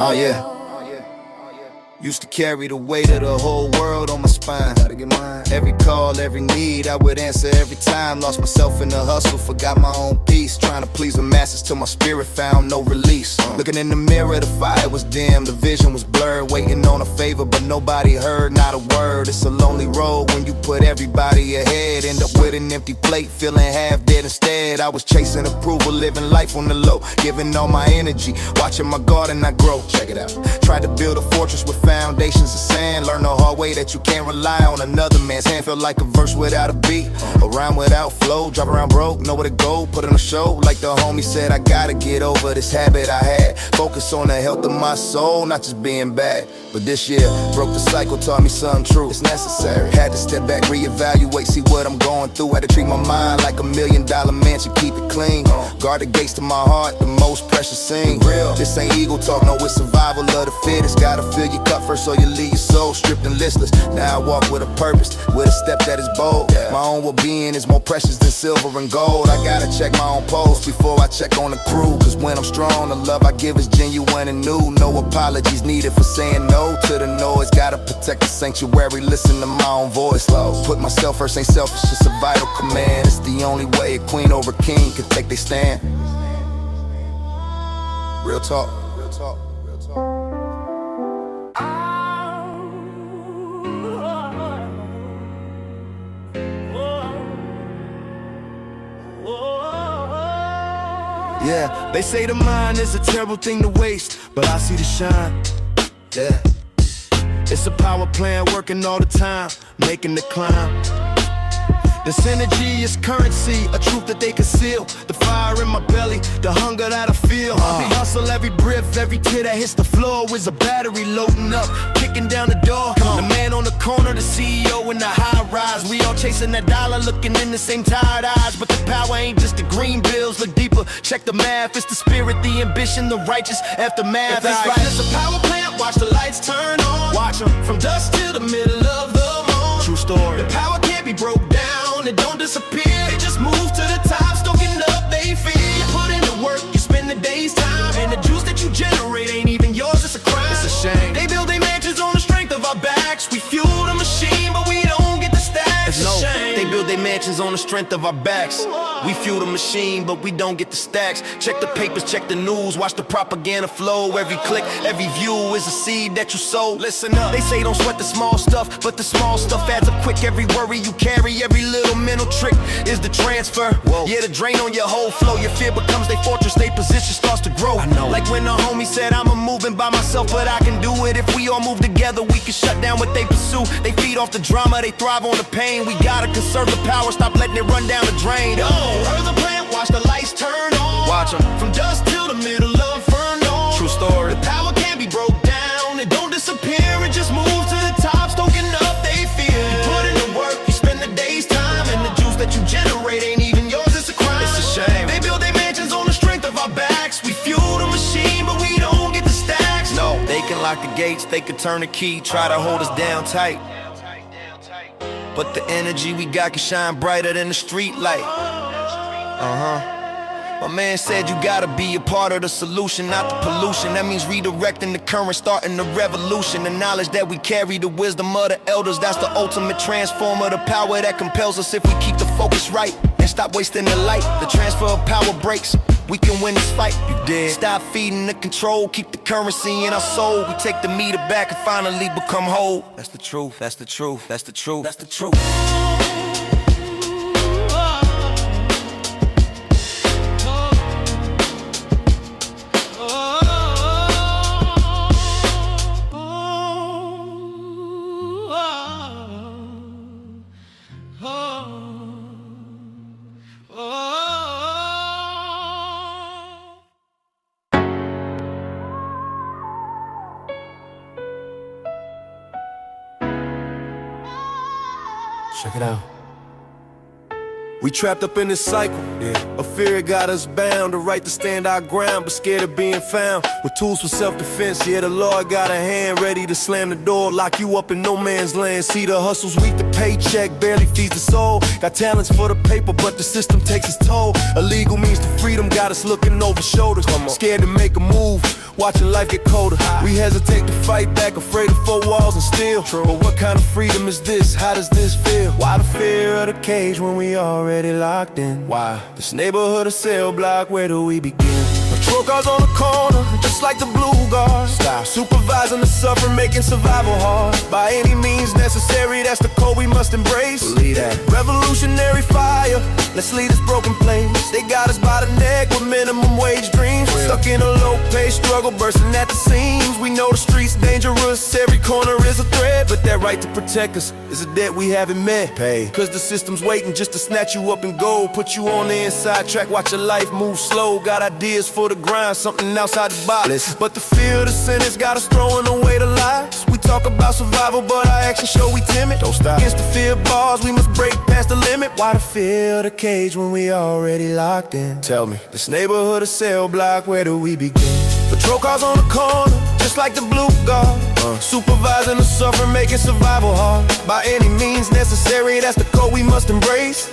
Oh yeah. Used to carry the weight of the whole world on my spine. Gotta get mine. Every call, every need, I would answer every time. Lost myself in the hustle, forgot my own peace. Trying to please the masses till my spirit found no release. Looking in the mirror, the fire was dim, the vision was blurred. Waiting on a favor, but nobody heard, not a word. It's a lonely road when you put everybody ahead. End up with an empty plate, feeling half dead instead. I was chasing approval, living life on the low, giving all my energy, watching my garden not grow. Check it out. Tried to build a fortress with foundations of sand. Learn the hard way that you can't rely on another man's hand. Felt like a verse without a beat, a rhyme without flow. Drop around broke, know where to go, put on a show. Like the homie said, I gotta get over this habit I had. Focus on the health of my soul, not just being bad. But this year, broke the cycle, taught me something true. It's necessary. Had to step back, reevaluate, see what I'm going through. Had to treat my mind like $1 million mansion, keep it clean. Guard the gates to my heart, the most precious thing. Real. This ain't ego talk, no, it's survival of the fittest. Gotta fill your cup first so you leave your soul stripped and listless. Now I walk with a purpose, with a step that is bold. My own well-being is more precious than silver and gold. I gotta check my own pulse before I check on the crew. Cause when I'm strong, the love I give is genuine and new. No apologies needed for saying no to the noise. Gotta protect the sanctuary, listen to my own voice. Put myself first, ain't selfish, it's a vital command. It's the only way a queen over a king can take their stand. Real talk, real talk, real talk. Yeah, they say the mind is a terrible thing to waste, but I see the shine. Yeah, it's a power plant working all the time, making the climb. This energy is currency, a truth that they conceal. The fire in my belly, the hunger that I feel. The hustle, every breath, every tear that hits the floor is a battery loading up, kicking down the door. The man on the corner, the CEO in the high rise. We all chasing that dollar, looking in the same tired eyes. But the power ain't just the green bills, look deeper, check the math. It's the spirit, the ambition, the righteous aftermath. If it's right, it's a power plant, watch the lights turn on. Watch them from dusk till the middle of the morning. True story. The power can't be
be broke down, it don't disappear. It just moves to the top, stoking up they fear. You put in the work, you spend the day's time, and the juice that you generate ain't even yours, it's a crime.
It's a shame.
They build their mansions on the strength of our backs. We fuel the machine, but we don't get the stacks.
No,
It's a shame.
they build their mansions on the strength of our backs. We fuel the machine, but we don't get the stacks. Check the papers, check the news, watch the propaganda flow. Every click, every view is a seed that you sow. Listen up, they say don't sweat the small stuff, but the small stuff adds up quick. Every worry you carry, every little mental trick is the transfer. Whoa. Yeah, the drain on your whole flow. Your fear becomes their fortress, their position starts to grow. I know. Like when the homie said, I'm a moving by myself, but I can do it. If we all move together, we can shut down what they pursue. They feed off the drama, they thrive on the pain. We gotta conserve the power, stop letting it run down the drain.
Heard the plant, watch the lights turn on.
Watch 'em.
From dusk till the middle of inferno.
True story.
The power can't be broke down, it don't disappear. It just moves to the top, stoking up they fear. You put in the work, you spend the day's time, and the juice that you generate ain't even yours, it's a crime.
It's a shame.
They build their mansions on the strength of our backs. We fuel the machine, but we don't get the stacks.
No, they can lock the gates, they can turn the key, try to hold us down tight. But the energy we got can shine brighter than the street light. My man said you gotta be a part of the solution, not the pollution. That means redirecting the current, starting the revolution. The knowledge that we carry, the wisdom of the elders, that's the ultimate transformer. The power that compels us if we keep the focus right and stop wasting the light. The transfer of power breaks, we can win this fight. You did. Stop feeding the control, keep the currency in our soul. We take the meter back and finally become whole. That's the truth, that's the truth, that's the truth, that's the truth.
Check it out. We trapped up in this cycle, of fear it got us bound. The right to stand our ground, but scared of being found. With tools for self-defense, yeah, the Lord got a hand ready to slam the door, lock you up in no man's land. See the hustle's weak, the paycheck barely feeds the soul. Got talents for the paper, but the system takes its toll. Illegal means to freedom, got us looking over shoulders. Scared to make a move, watching life get colder. We hesitate to fight back, afraid of four walls and steel. But what kind of freedom is this? How does this feel? Why the fear of the cage when we already locked in? Why this neighborhood a cell block? Where do we begin? Patrol cars on the corner, just like the blue guard. Stop supervising the suffering, making survival hard. By any means necessary, that's the code we must embrace. Believe that. Revolutionary fire, let's leave this broken place. They got us by the neck with minimum wage dreams. Stuck in a low-pay struggle, bursting at the seams. We know the streets dangerous, every corner is a threat. But that right to protect us is a debt we haven't met. Pay. Cause the system's waiting just to snatch you up and go. Put you on the inside track, watch your life move slow. Got ideas for the grind, something outside the box. But the fear of the sentence got us throwing away the lies. We talk about survival, but our actions show we timid. Don't stop. Against the fear bars, we must break past the limit. Why the fear of the cage when we already locked in? Tell me, this neighborhood a cell block, where do we begin? Patrol cars on the corner, just like the blue guard. Supervising the suffering, making survival hard. By any means necessary, that's the code we must embrace.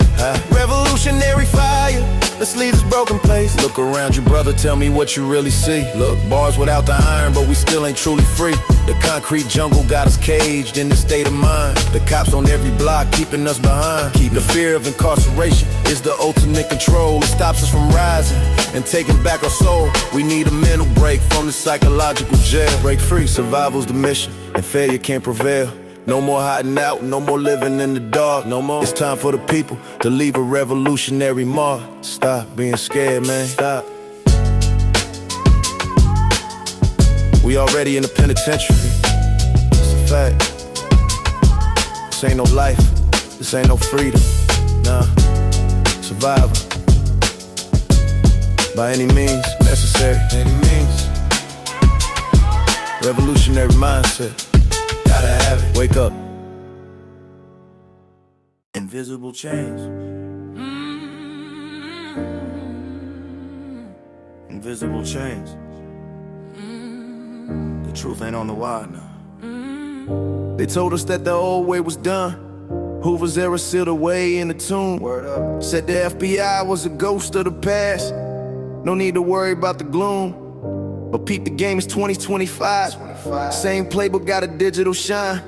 Revolutionary fire, let's leave this broken place. Look around you, brother, tell me what you really see. Look, bars without the iron, but we still ain't truly free. The concrete jungle got us caged in this state of mind. The cops on every block keeping us behind. The fear of incarceration is the ultimate control. It stops us from rising and taking back our soul. We need a mental break from the psychological jail. Break free, survival's the mission, and failure can't prevail. No more hiding out, no more living in the dark, no more. It's time for the people to leave a revolutionary mark. Stop being scared, man, stop. We already in the penitentiary, it's a fact. This ain't no life, this ain't no freedom, nah. Survival, by any means necessary, any means. Revolutionary mindset, gotta have it. Wake up. Invisible chains. Invisible chains. The truth ain't on the wire now. They told us that the old way was done,
Hoover's era sealed away in the tomb. Said the FBI was a ghost of the past. No need to worry about the gloom. But peep, the game is 2025. Same playbook, got a digital shine.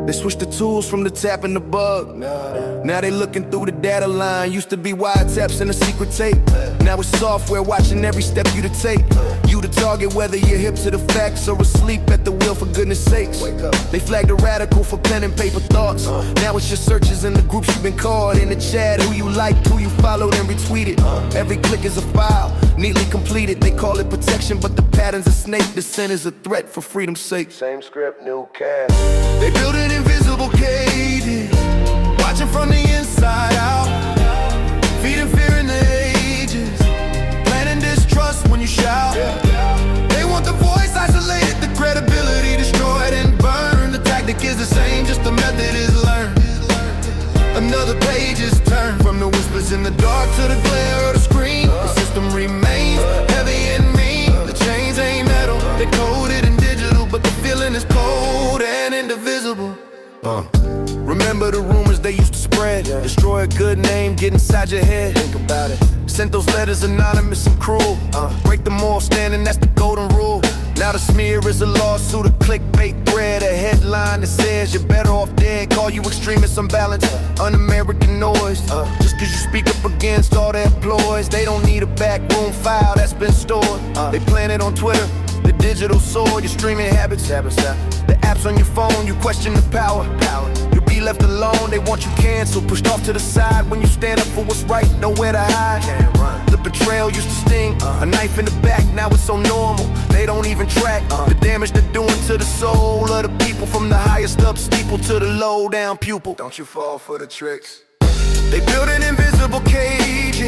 They switched the tools from the tap and the bug. Now they looking through the data line. Used to be wiretaps and a secret tape. Now it's software watching every step you to take. You the target, whether you're hip to the facts or asleep at the wheel, for goodness sakes. They flagged a radical for pen and paper thoughts. Now it's your searches in the groups you've been called. In the chat, who you liked, who you followed and retweeted. Every click is a file, neatly completed. They call it protection, but the pattern's a snake. Descent is a threat for freedom's sake.
Same script, new cast.
They build an invisible cages, watching from the inside out, feeding fear in the ages, planting distrust when you shout. They want the voice isolated, the credibility destroyed and burned. The tactic is the same, just the method is learned. Another page is turned, from the whispers in the dark to the glare of the screen. The system remains heavy and mean. The chains ain't metal, they coded in digital, but the feeling is cold and indivisible. Remember the rumors they used to spread? Destroy a good name, get inside your head. Think about it. Sent those letters anonymous and cruel. Break them all standing, that's the golden rule. Now the smear is a lawsuit, a clickbait thread, a headline that says you're better off dead. Call you extremist, unbalanced, un-American noise. Just cause you speak up against all their ploys. They don't need a backroom file that's been stored. They plant it on Twitter, the digital sword, your streaming habits. The apps on your phone, you question the power. You'll be left alone, they want you canceled, pushed off to the side. When you stand up for what's right, nowhere to hide. The betrayal used to sting, a knife in the back, now it's so normal. They don't even track the damage they're doing to the soul of the people. From the highest up steeple to the low down pupil.
Don't you fall for the tricks.
They build an invisible cage,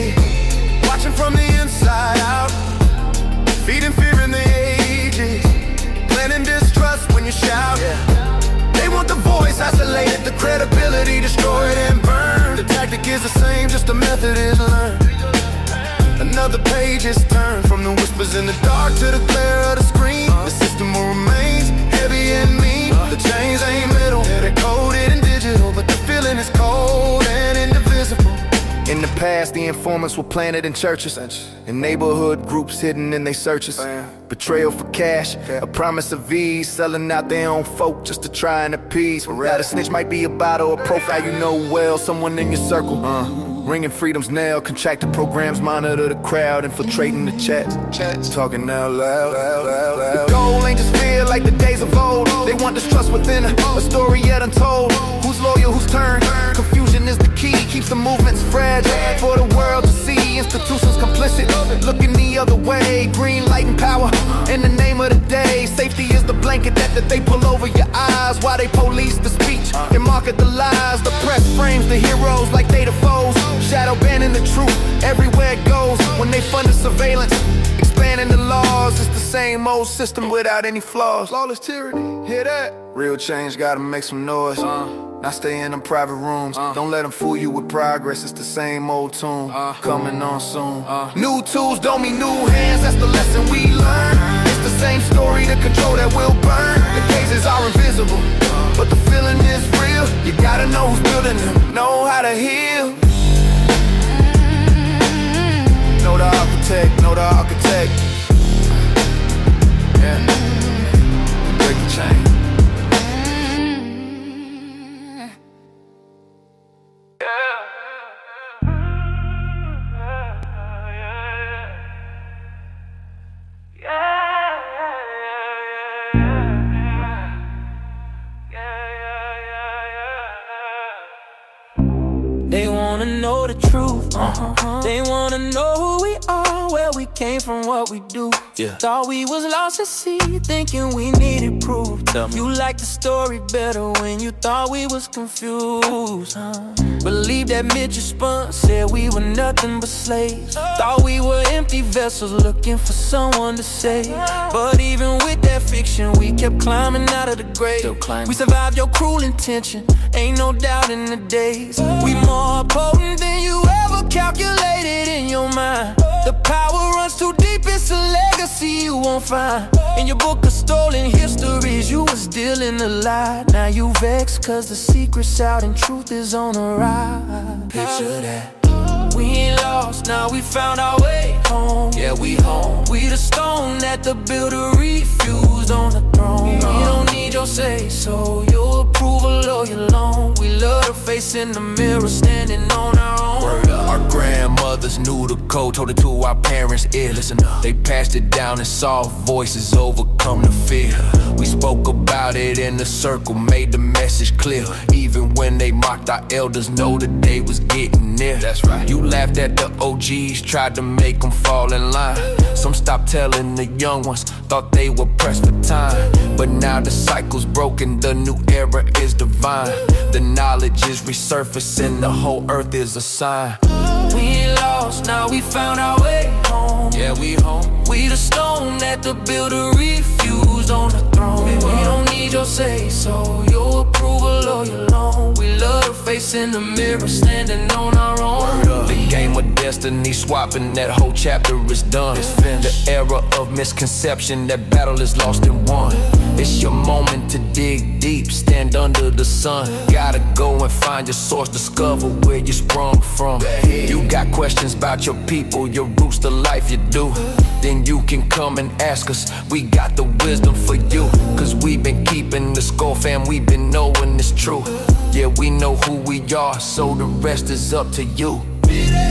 watching from the inside out, feeding fear in the ages, planting distrust when you shout. They want the voice isolated, the credibility destroyed and burned. The tactic is the same, just the method is learned. Another page is turned, from the whispers in the dark to the glare of the screen. The system will remain heavy and mean. The chains ain't metal, they're coded in digital, but the feeling is cold and indivisible. In the past, the informants were planted in churches, in neighborhood groups hidden in their searches. Betrayal for cash, a promise of ease, selling out their own folk just to try and appease. Now the snitch might be a bottle, a profile you know well, someone in your circle. Ringing freedom's nail, contracted programs monitor the crowd, infiltrating the chats, talking out loud. The goal ain't just fear like the days of old. They want this trust within a story yet untold. Who's loyal, who's turned? Confusion is the key, keeps the movements fragile for the world to see. Institutions complicit, looking the other way. Green light and power in the name of the day. Safety is the blanket that they pull over your eyes while they police the speech and market the lies. The press frames the heroes like they the foes, shadow banning the truth everywhere it goes. When they fund the surveillance, expanding the laws, it's the same old system without any flaws. Lawless tyranny, hear that? Real change gotta make some noise. Now stay in them private rooms. Don't let them fool you with progress, it's the same old tune, coming on soon. New tools don't mean new hands, that's the lesson we learn. It's the same story, the control that will burn. The cases are invisible, but the feeling is real. You gotta know who's building them, know how to heal. Know the architect, know the architect. Yeah, break the chain.
They wanna know the truth, They wanna know who we are, where we came from, what we do. Thought we was lost at sea, thinking we needed proof. You liked the story better when you thought we was confused, Believe that Mitchell spun, said we were nothing but slaves. Thought we were empty vessels looking for someone to save. But even with that fiction, we kept climbing out of the grave. We survived your cruel intention, ain't no doubt in the days. We more potent than you ever calculated in your mind. The power runs too deep, it's a legacy see you won't find in your book of stolen histories. You was dealing a lie. Now you vexed cause the secret's out and truth is on the rise. Picture that. We ain't lost, now we found our way home. Yeah, we home. We the stone that the builder refused on the throne. We don't need your say so, your approval or your loan. We love the face in the mirror, standing on our own.
Word up. Our grandmothers knew the code, told it to our parents' ear. Listen up. They passed it down in soft voices, overcome the fear. We spoke about it in the circle, made the message clear. Even when they mocked our elders, know that they was getting near. That's right. You laughed at the OGs, tried to make them fall in line. Some stopped telling the young ones, thought they were pressed for time. But now the cycle's broken, the new era is divine. The knowledge is resurfacing, the whole earth is a sign.
We ain't lost, now we found our way home.
Yeah, we home.
We the stone that the builder refused on the throne. We don't need your say so, your approval or your loan. We love the face in the mirror, standing on our own.
The game of destiny swapping, that whole chapter is done. It's finished. The era of misconception, that battle is lost and won. It's your moment to dig deep, stand under the sun. Gotta go and find your source, discover where you sprung from. You got questions about your people, your roots, the life you do. Then you can come and ask us, we got the wisdom for you. Cause we've been keeping the score, fam, we've been knowing it's true. Yeah, we know who we are, so the rest is up to you.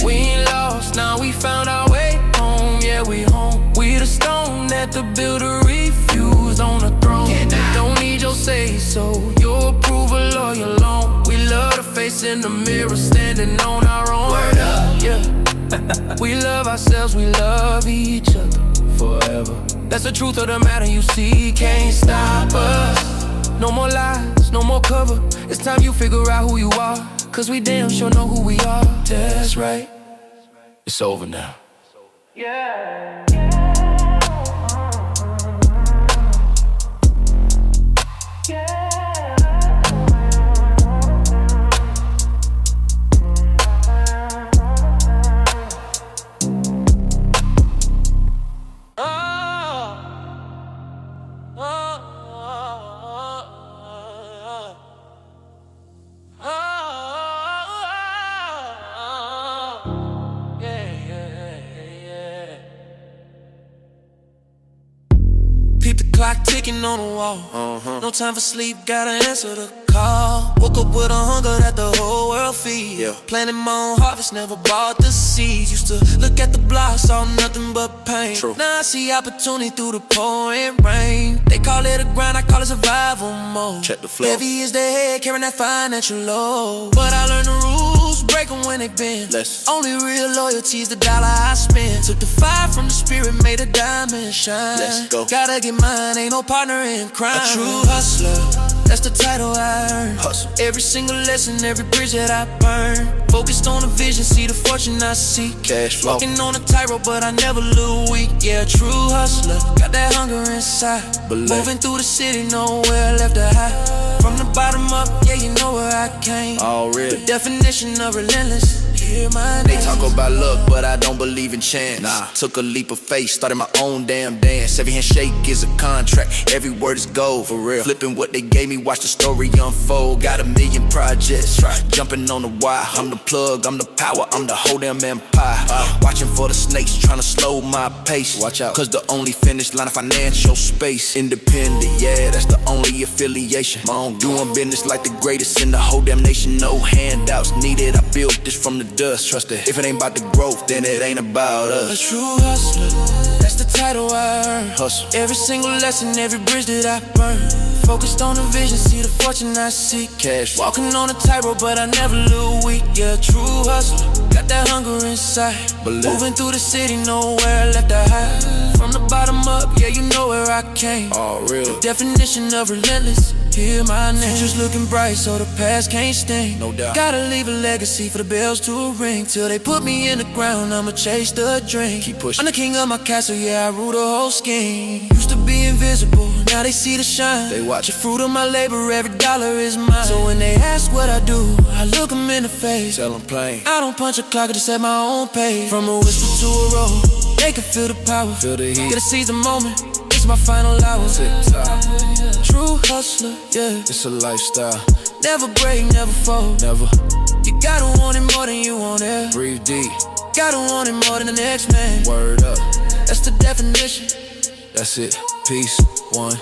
We ain't lost, now we found our way home. Yeah, we home. We the stone that the builder refused on the throne. Don't need your say so, your approval or your loan. We love the face in the mirror, standing on our own. Word up. Yeah. We love ourselves, we love each other forever. That's the truth of the matter, you see, can't stop us. No more lies, no more cover. It's time you figure out who you are, cause we damn sure know who we are. That's right.
It's over now.
Yeah. Clock ticking on the wall. No time for sleep, gotta answer the call. Woke up with a hunger that the whole world feeds. Planting my own harvest, never bought the seeds. Used to look at the block, saw nothing but pain. Now I see opportunity through the pouring rain. They call it a grind, I call it survival mode.
Check the flow.
Heavy is the head, carrying that financial load. But I learned the rules, break them when they bend. Only real loyalty is the dollar I spend. Took the fire from the spirit, made a diamond shine.
Let's go.
Gotta get mine, ain't no partner in crime. A true hustler, that's the title I earn.
Hustle.
Every single lesson, every bridge that I burn. Focused on the vision, see the fortune I seek.
Cash flow.
Walking on a tightrope, but I never lose weak. Yeah, true hustler, got that hunger inside. Moving through the city, nowhere left to hide. From the bottom up, yeah, you know where I came.
Already.
The definition of relentless. Hear my name.
They talk about luck, but I don't believe in chance. Took a leap of faith, started my own damn dance. Every handshake is a contract, every word is gold. For real. Flipping what they gave me, watch the story unfold. Got a million projects, jumping on the wire. I'm the plug, I'm the power, I'm the whole damn empire. Watching for the snakes, trying to slow my pace. Watch out, cause the only finish line of financial space. Independent, yeah, that's the only affiliation. My own doing business like the greatest in the whole damn nation. No handouts needed, I built this from the dust. Trust it, if it ain't about the growth, then it ain't about us.
A true hustler, that's the title I earn.
Hustle.
Every single lesson, every bridge that I burn. Focused on the vision, see the fortune I seek.
Cash.
Walking on a tightrope, but I never lose weak. Yeah, true hustler, got that hunger inside. Moving through the city, nowhere left to hide. From the bottom up, yeah, you know where I came.
All real.
The definition of relentless. Hear my name. Future's looking bright, so the past can't sting.
No doubt.
Gotta leave a legacy for the bells to ring. Till they put me in the ground, I'ma chase the dream.
Keep pushing.
I'm the king of my castle, yeah, I rule the whole scheme. Used to be invisible, now they see the shine.
They watch
the fruit of my labor, every dollar is mine. So when they ask what I do, I look them in the face.
Tell them plain.
I don't punch a clock, I just set my own pace. From a whisper to a roll, They can feel the power,
feel the heat.
gotta seize the moment, it's my final hour.
Tip-top.
True hustler, yeah.
It's a lifestyle,
Never break, never fold.
never.
You gotta want it more than you want it.
Breathe deep,
Gotta want it more than the next man.
word up.
That's the definition.
That's it, peace, one.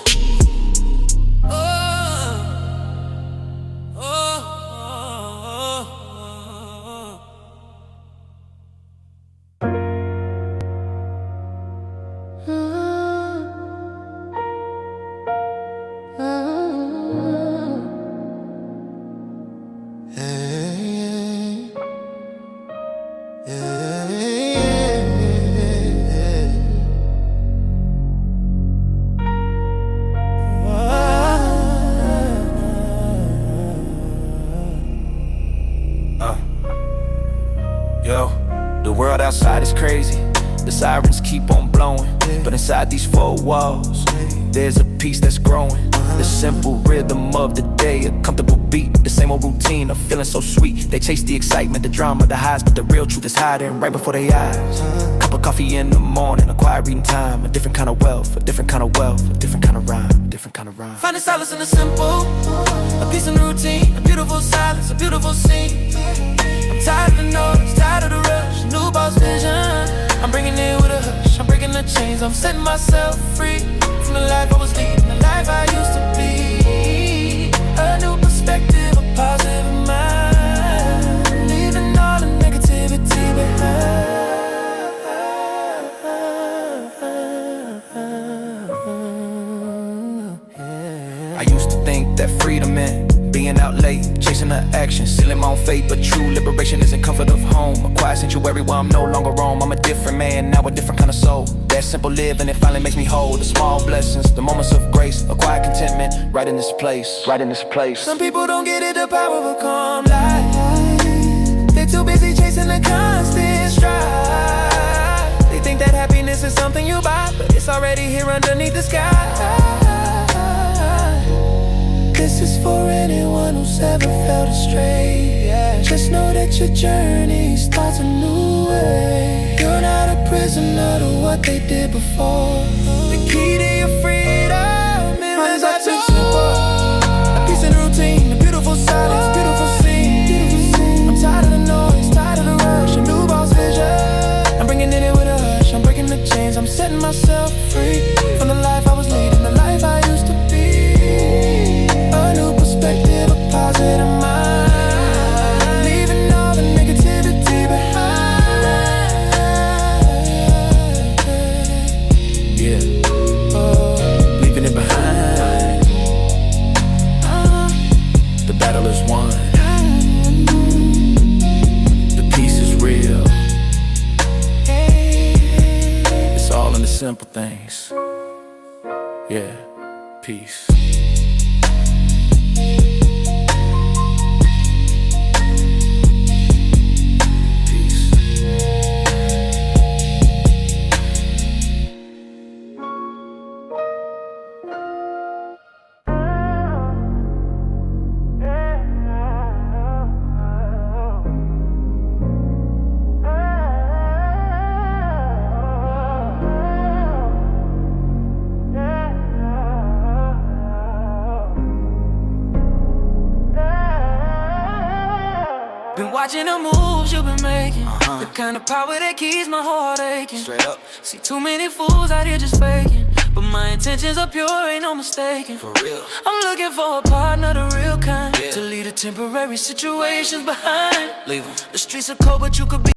Oh, oh,
Yo, the world outside is crazy. The sirens keep on blowing, but inside these four walls, there's a peace that's growing. The simple rhythm of the day, a comfortable beat, the same old routine of feeling so sweet. They chase the excitement, the drama, the highs, but the real truth is hiding right before their eyes. Cup of coffee in the morning, a quiet reading time, a different kind of wealth, a different kind of wealth, a different kind of rhyme, a different kind of rhyme.
finding solace in the simple, a peace in the routine, a beautiful silence, a beautiful scene. I'm tired of the noise, tired of the rush, new boss vision. I'm bringing it with a hush, I'm breaking the chains, I'm setting myself free from the life I was leading, the life I used to be. A new perspective, a positive mind, leaving all the negativity behind.
I used to think that freedom meant being out late, chasing the action, sealing my own fate. But true liberation is in comfort of home, a quiet sanctuary where I'm no longer Rome. I'm a different man, now a different kind of soul. That simple living, it finally makes me whole. The small blessings, the moments of grace, a quiet contentment, right in this place, right in this place.
Some people don't get it, the power of a calm life. They're too busy chasing the constant strive. They think that happiness is something you buy, but it's already here underneath the sky. This is for anyone who's ever felt astray, yeah. Just know that your journey starts a new way. You're not a prisoner to what they did before. The key to your freedom is that you're simple. A peace in the routine, a beautiful silence, beautiful scene. I'm tired of the noise, tired of the rush, a new boss vision. I'm bringing it in with a hush, I'm breaking the chains, I'm setting myself free from the life I was leading, the life I used to be. A new perspective, a positive mind, leaving all the negativity behind.
Yeah, leaving it behind. The battle is won. The peace is real. It's all in the simple things. Yeah, peace.
Been watching the moves you've been making, the kind of power that keeps my heart aching.
Straight up.
See too many fools out here just faking, but my intentions are pure, ain't no mistaking.
For real.
I'm looking for a partner, the real kind,
Yeah.
to leave the temporary situations behind.
Leave 'em.
The streets are cold, but you could be